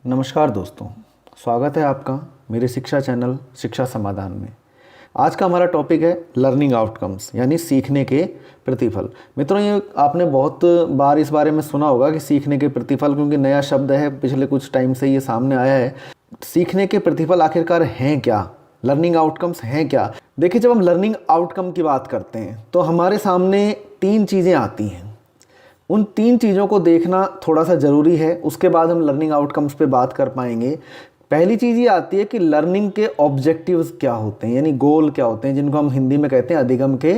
नमस्कार दोस्तों, स्वागत है आपका मेरे शिक्षा चैनल शिक्षा समाधान में। आज का हमारा टॉपिक है लर्निंग आउटकम्स यानी सीखने के प्रतिफल। मित्रों, ये आपने बहुत बार इस बारे में सुना होगा कि सीखने के प्रतिफल, क्योंकि नया शब्द है, पिछले कुछ टाइम से ये सामने आया है। सीखने के प्रतिफल आखिरकार हैं क्या, लर्निंग आउटकम्स हैं क्या? देखिए, जब हम लर्निंग आउटकम की बात करते हैं तो हमारे सामने 3 चीज़ें आती हैं। उन 3 चीज़ों को देखना थोड़ा सा ज़रूरी है, उसके बाद हम लर्निंग आउटकम्स पे बात कर पाएंगे। पहली चीज़ ये आती है कि लर्निंग के ऑब्जेक्टिव्स क्या होते हैं, यानी गोल क्या होते हैं, जिनको हम हिंदी में कहते हैं अधिगम के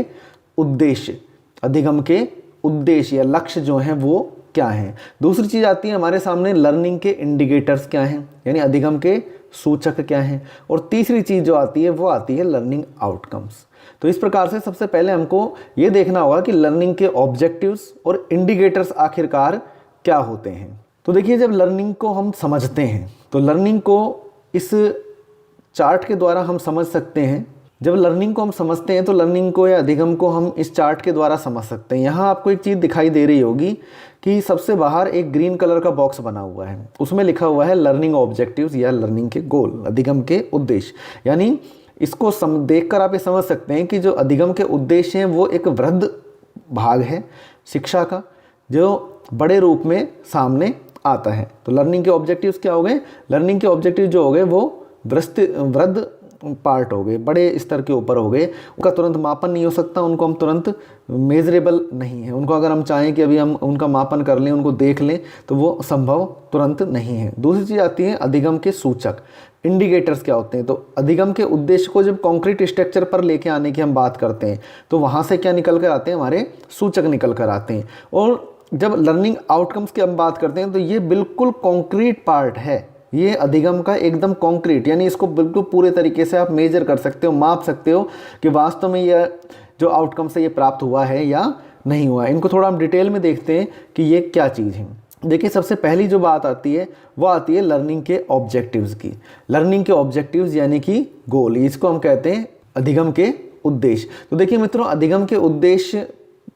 उद्देश्य। अधिगम के उद्देश्य या लक्ष्य जो हैं वो क्या हैं। दूसरी चीज़ आती है हमारे सामने लर्निंग के इंडिकेटर्स क्या हैं, यानी अधिगम के सूचक क्या हैं। और तीसरी चीज़ जो आती है वो आती है लर्निंग आउटकम्स। तो इस प्रकार से सबसे पहले हमको ये देखना होगा कि लर्निंग के ऑब्जेक्टिव्स और इंडिकेटर्स आखिरकार क्या होते हैं। तो देखिए, जब लर्निंग को हम समझते हैं तो लर्निंग को इस चार्ट के द्वारा हम समझ सकते हैं। जब लर्निंग को हम समझते हैं तो लर्निंग को या अधिगम को हम इस चार्ट के द्वारा समझ सकते हैं। यहाँ आपको एक चीज़ दिखाई दे रही होगी कि सबसे बाहर एक ग्रीन कलर का बॉक्स बना हुआ है, उसमें लिखा हुआ है लर्निंग ऑब्जेक्टिव्स या लर्निंग के गोल, अधिगम के उद्देश्य। यानी इसको देखकर आप ये समझ सकते हैं कि जो अधिगम के उद्देश्य हैं वो एक वृहद भाग है शिक्षा का, जो बड़े रूप में सामने आता है। तो लर्निंग के ऑब्जेक्टिव्स क्या हो गए? लर्निंग के ऑब्जेक्टिव जो हो गए वो वृहद पार्ट हो गए, बड़े स्तर के ऊपर हो गए। उनका तुरंत मापन नहीं हो सकता, उनको हम तुरंत मेजरेबल नहीं है। उनको अगर हम चाहें कि अभी हम उनका मापन कर लें, उनको देख लें, तो वो संभव तुरंत नहीं है। दूसरी चीज़ आती है अधिगम के सूचक, इंडिकेटर्स क्या होते हैं। तो अधिगम के उद्देश्य को जब कॉन्क्रीट स्ट्रक्चर पर लेके आने की हम बात करते हैं तो वहाँ से क्या निकल कर आते हैं? हमारे सूचक निकल कर आते हैं। और जब लर्निंग आउटकम्स की हम बात करते हैं तो ये बिल्कुल कॉन्क्रीट पार्ट है, ये अधिगम का एकदम कॉन्क्रीट, यानी इसको बिल्कुल पूरे तरीके से आप मेजर कर सकते हो, माप सकते हो कि वास्तव में यह जो आउटकम से ये प्राप्त हुआ है या नहीं हुआ है। इनको थोड़ा हम डिटेल में देखते हैं कि ये क्या चीज़ है। देखिए, सबसे पहली जो बात आती है वो आती है लर्निंग के ऑब्जेक्टिव्स की। लर्निंग के ऑब्जेक्टिव्स यानी कि गोल, इसको हम कहते हैं अधिगम के उद्देश्य। तो देखिए मित्रों, अधिगम के उद्देश्य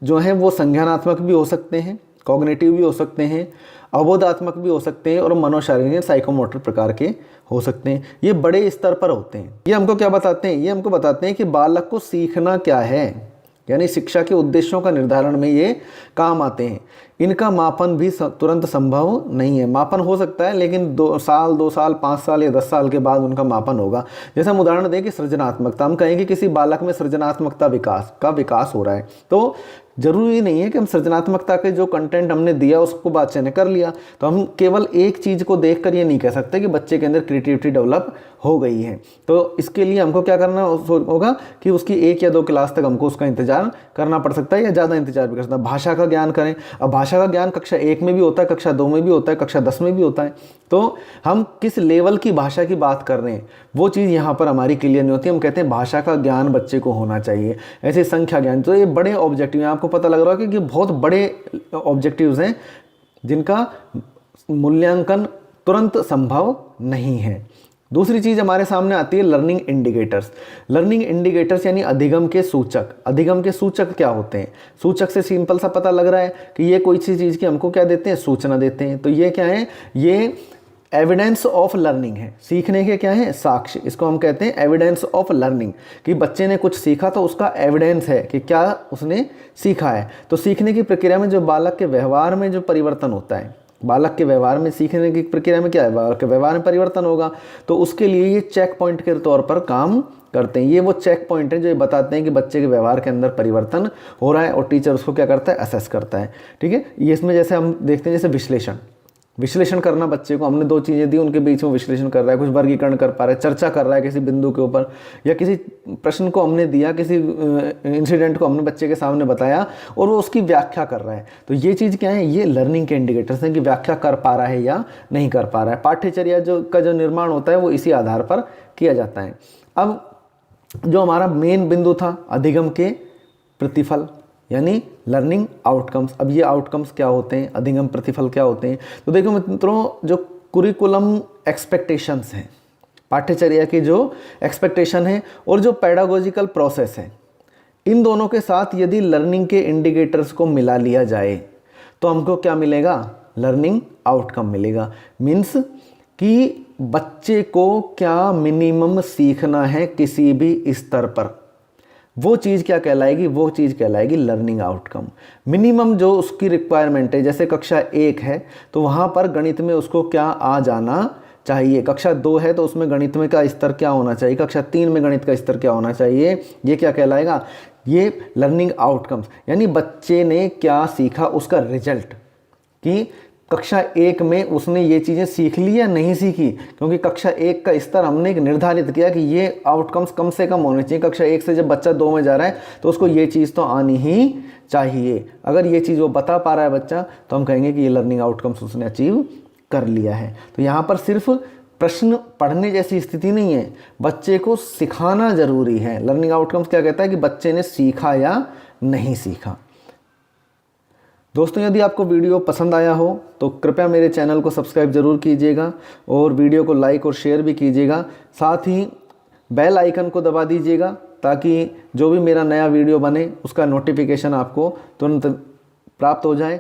जो हैं वो संज्ञानात्मक भी हो सकते हैं, कॉग्निटिव भी हो सकते हैं, अवबोधात्मक भी हो सकते हैं और मनोशारीरिक साइकोमोटर प्रकार के हो सकते हैं। ये बड़े स्तर पर होते हैं। ये हमको क्या बताते हैं? ये हमको बताते हैं कि बालक को सीखना क्या है, यानी शिक्षा के उद्देश्यों का निर्धारण में ये काम आते हैं। इनका मापन भी तुरंत संभव नहीं है। मापन हो सकता है लेकिन 2 साल 5 साल या 10 साल के बाद उनका मापन होगा। जैसे हम उदाहरण दें कि सृजनात्मकता, हम कहेंगे किसी बालक में सृजनात्मकता विकास हो रहा है, तो जरूरी नहीं है कि हम सृजनात्मकता के जो कंटेंट हमने दिया उसको बच्चे ने कर लिया। तो हम केवल एक चीज़ को देखकर ये नहीं कह सकते कि बच्चे के अंदर क्रिएटिविटी डेवलप हो गई है। तो इसके लिए हमको क्या करना होगा कि उसकी 1 या 2 क्लास तक हमको उसका इंतजार करना पड़ सकता है, या ज़्यादा इंतजार भी कर सकता है। भाषा का ज्ञान करें, अब भाषा का ज्ञान कक्षा 1 में भी होता है, कक्षा 2 में भी होता है, कक्षा 10 में भी होता है। तो हम किस लेवल की भाषा की बात कर रहे हैं वो चीज़ यहाँ पर हमारी क्लियर नहीं होती। हम कहते हैं भाषा का ज्ञान बच्चे को होना चाहिए, ऐसे संख्या ज्ञान। तो ये बड़े ऑब्जेक्टिव हैं, आपको पता लग रहा है कि बहुत बड़े ऑब्जेक्टिव्स हैं जिनका मूल्यांकन तुरंत संभव नहीं है। दूसरी चीज़ हमारे सामने आती है लर्निंग इंडिकेटर्स। लर्निंग इंडिकेटर्स यानी अधिगम के सूचक। अधिगम के सूचक क्या होते हैं? सूचक से सिंपल सा पता लग रहा है कि ये कोई सी चीज़ की हमको क्या देते हैं? सूचना देते हैं। तो ये क्या है? ये एविडेंस ऑफ लर्निंग है, सीखने के क्या है? साक्ष्य। इसको हम कहते हैं एविडेंस ऑफ लर्निंग, कि बच्चे ने कुछ सीखा तो उसका एविडेंस है कि क्या उसने सीखा है। तो सीखने की प्रक्रिया में जो बालक के व्यवहार में जो परिवर्तन होता है, बालक के व्यवहार में, सीखने की प्रक्रिया में क्या है? बालक के व्यवहार में परिवर्तन होगा। तो उसके लिए ये चेक पॉइंट के तौर पर काम करते हैं। ये वो चेक पॉइंट है जो ये बताते हैं कि बच्चे के व्यवहार के अंदर परिवर्तन हो रहा है, और टीचर उसको क्या करता है? असेस करता है। ठीक है, ये इसमें जैसे हम देखते हैं जैसे विश्लेषण करना, बच्चे को हमने 2 चीज़ें दी, उनके बीच में विश्लेषण कर रहा है, कुछ वर्गीकरण कर पा रहा है, चर्चा कर रहा है किसी बिंदु के ऊपर, या किसी प्रश्न को हमने दिया, किसी इंसिडेंट को हमने बच्चे के सामने बताया और वो उसकी व्याख्या कर रहा है। तो ये चीज़ क्या है? ये लर्निंग के इंडिकेटर्स हैं कि व्याख्या कर पा रहा है या नहीं कर पा रहा है। पाठ्यचर्या का जो निर्माण होता है वो इसी आधार पर किया जाता है। अब जो हमारा मेन बिंदु था अधिगम के प्रतिफल यानी लर्निंग आउटकम्स। अब ये आउटकम्स क्या होते हैं, अधिगम प्रतिफल क्या होते हैं? तो देखो मित्रों, जो कुरिकुलम एक्सपेक्टेशंस हैं, पाठ्यचर्या की जो एक्सपेक्टेशन है और जो पेडागोजिकल प्रोसेस है, इन दोनों के साथ यदि लर्निंग के इंडिकेटर्स को मिला लिया जाए तो हमको क्या मिलेगा? लर्निंग आउटकम मिलेगा। मीन्स कि बच्चे को क्या मिनिमम सीखना है किसी भी स्तर पर, वो चीज़ क्या कहलाएगी, वो चीज़ कहलाएगी लर्निंग आउटकम। मिनिमम जो उसकी रिक्वायरमेंट है, जैसे कक्षा 1 है तो वहाँ पर गणित में उसको क्या आ जाना चाहिए, कक्षा 2 है तो उसमें गणित में का स्तर क्या होना चाहिए, कक्षा 3 में गणित का स्तर क्या होना चाहिए, ये क्या कहलाएगा, ये लर्निंग आउटकम्स। यानी बच्चे ने क्या सीखा, उसका रिजल्ट, कि कक्षा 1 में उसने ये चीज़ें सीख ली या नहीं सीखी, क्योंकि कक्षा 1 का स्तर हमने निर्धारित किया कि ये आउटकम्स कम से कम होने चाहिए। कक्षा 1 से जब बच्चा 2 में जा रहा है तो उसको ये चीज़ तो आनी ही चाहिए। अगर ये चीज़ वो बता पा रहा है बच्चा, तो हम कहेंगे कि ये लर्निंग आउटकम्स उसने अचीव कर लिया है। तो यहाँ पर सिर्फ प्रश्न पढ़ने जैसी स्थिति नहीं है, बच्चे को सिखाना ज़रूरी है। लर्निंग आउटकम्स क्या कहता है कि बच्चे ने सीखा या नहीं सीखा। दोस्तों, यदि आपको वीडियो पसंद आया हो तो कृपया मेरे चैनल को सब्सक्राइब ज़रूर कीजिएगा और वीडियो को लाइक और शेयर भी कीजिएगा। साथ ही बेल आइकन को दबा दीजिएगा ताकि जो भी मेरा नया वीडियो बने उसका नोटिफिकेशन आपको तुरंत प्राप्त हो जाए।